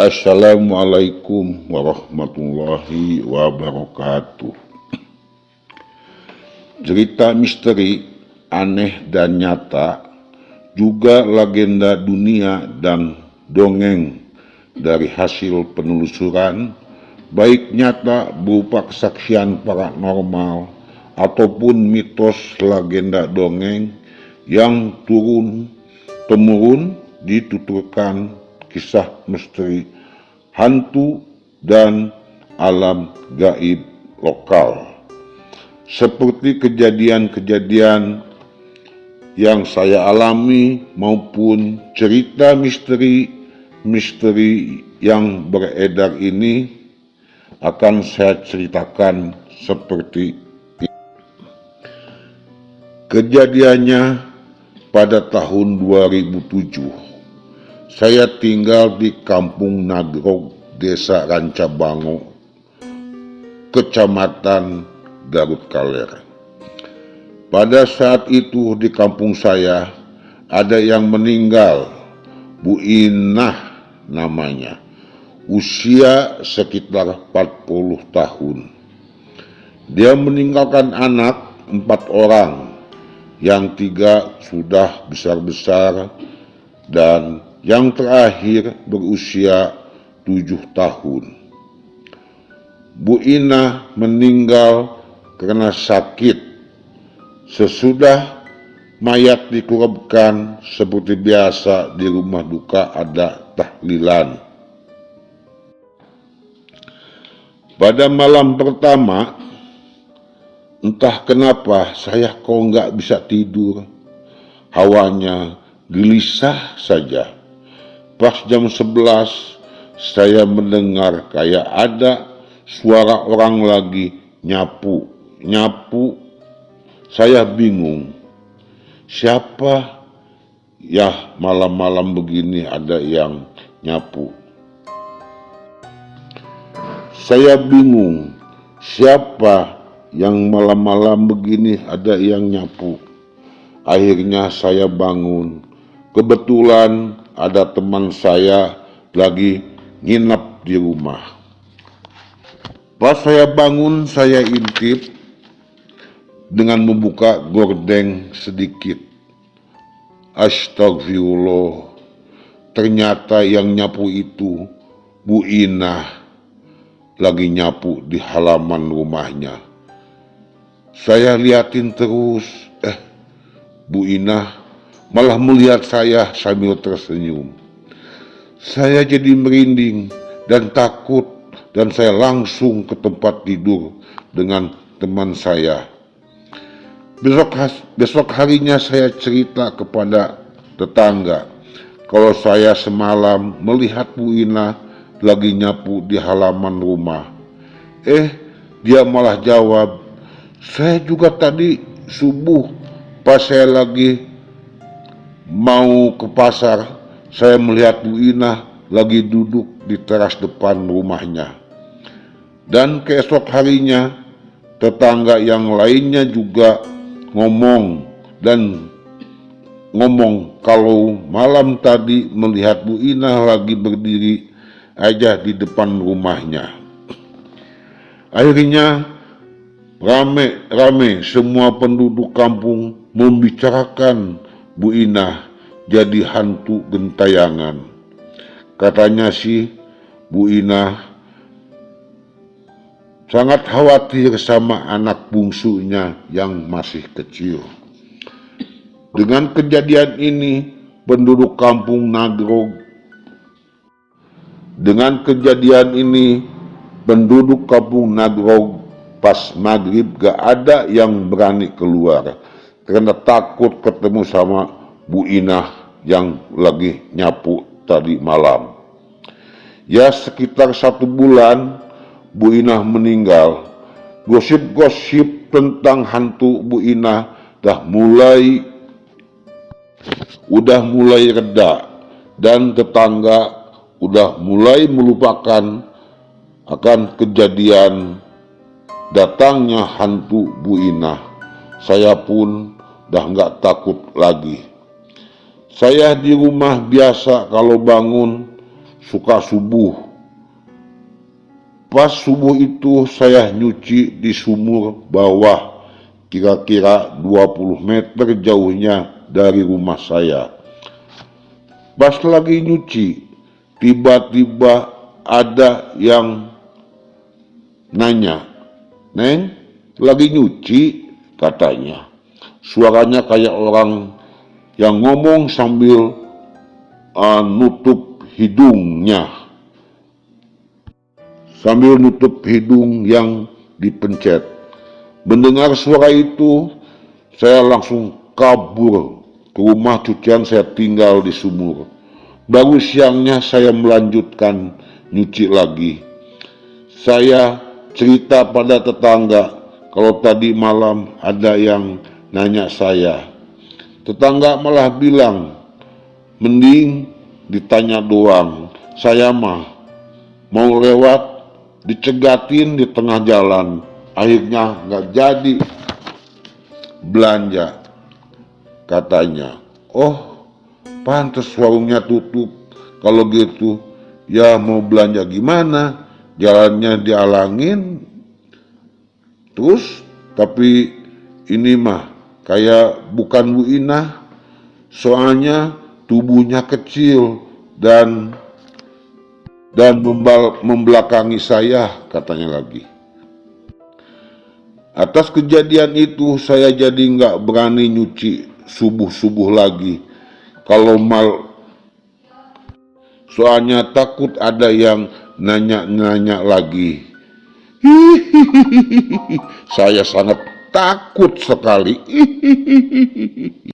Assalamualaikum warahmatullahi wabarakatuh. Cerita misteri, aneh dan nyata, juga legenda dunia dan dongeng dari hasil penelusuran, baik nyata berupa kesaksian paranormal ataupun mitos legenda dongeng yang turun-temurun dituturkan kisah misteri hantu dan alam gaib lokal, seperti kejadian-kejadian yang saya alami maupun cerita misteri yang beredar ini akan saya ceritakan seperti ini. Kejadiannya pada tahun 2007. Saya tinggal di Kampung Nagrog, Desa Rancabango, Kecamatan Garut Kaler. Pada saat itu di kampung saya ada yang meninggal, Bu Inah namanya, usia sekitar 40 tahun. Dia meninggalkan anak 4 orang, yang 3 sudah besar-besar dan yang terakhir berusia 7 tahun. Bu Inah meninggal karena sakit. Sesudah mayat dikuburkan seperti biasa di rumah duka ada tahlilan. Pada malam pertama, entah kenapa saya kok nggak bisa tidur. Hawanya gelisah saja. Pas jam 11 saya mendengar kayak ada suara orang lagi nyapu. Saya bingung. Siapa ya malam-malam begini ada yang nyapu? Saya bingung. Siapa yang malam-malam begini ada yang nyapu? Akhirnya saya bangun. Kebetulan ada teman saya lagi nginep di rumah. Pas saya bangun, saya intip dengan membuka gordeng sedikit. Astagfirullah, ternyata yang nyapu itu Bu Inah lagi nyapu di halaman rumahnya. Saya liatin terus, Bu Inah malah melihat saya sambil tersenyum. Saya jadi merinding dan takut dan saya langsung ke tempat tidur dengan teman saya. Besok harinya saya cerita kepada tetangga kalau saya semalam melihat Bu Inah lagi nyapu di halaman rumah. Dia malah jawab, saya juga tadi subuh pas saya lagi mau ke pasar, saya melihat Bu Inah lagi duduk di teras depan rumahnya. Dan keesok harinya, tetangga yang lainnya juga ngomong kalau malam tadi melihat Bu Inah lagi berdiri aja di depan rumahnya. Akhirnya rame semua penduduk kampung membicarakan Bu Inah jadi hantu gentayangan. Katanya sih Bu Inah sangat khawatir sama anak bungsunya yang masih kecil. Dengan kejadian ini, penduduk kampung Nagrog pas maghrib gak ada yang berani keluar karena takut ketemu sama Bu Inah yang lagi nyapu tadi malam. Ya sekitar 1 bulan Bu Inah meninggal. Gosip-gosip tentang hantu Bu Inah udah mulai reda dan tetangga udah mulai melupakan akan kejadian datangnya hantu Bu Inah. Saya pun udah gak takut lagi. Saya di rumah biasa kalau bangun suka subuh. Pas subuh itu saya nyuci di sumur bawah, kira-kira 20 meter jauhnya dari rumah saya. Pas lagi nyuci, tiba-tiba ada yang nanya, "Neng, lagi nyuci?" katanya. Suaranya kayak orang yang ngomong sambil nutup hidungnya, sambil nutup hidung yang dipencet. Mendengar suara itu, saya langsung kabur ke rumah cucian saya tinggal di sumur. Baru siangnya saya melanjutkan nyuci lagi. Saya cerita pada tetangga kalau tadi malam ada yang nanya saya. Tetangga malah bilang, mending ditanya doang. Saya mah mau lewat dicegatin di tengah jalan. Akhirnya nggak jadi belanja, katanya. Oh, pantes warungnya tutup. Kalau gitu, ya mau belanja gimana? Jalannya dialangin. Terus, tapi ini mah kayak bukan Bu Inah. Soalnya tubuhnya kecil dan membelakangi saya, katanya lagi. Atas kejadian itu saya jadi nggak berani nyuci subuh-subuh lagi. Kalau soalnya takut ada yang nanya-nanya lagi. Hihihi, saya sangat takut sekali. Hihihi.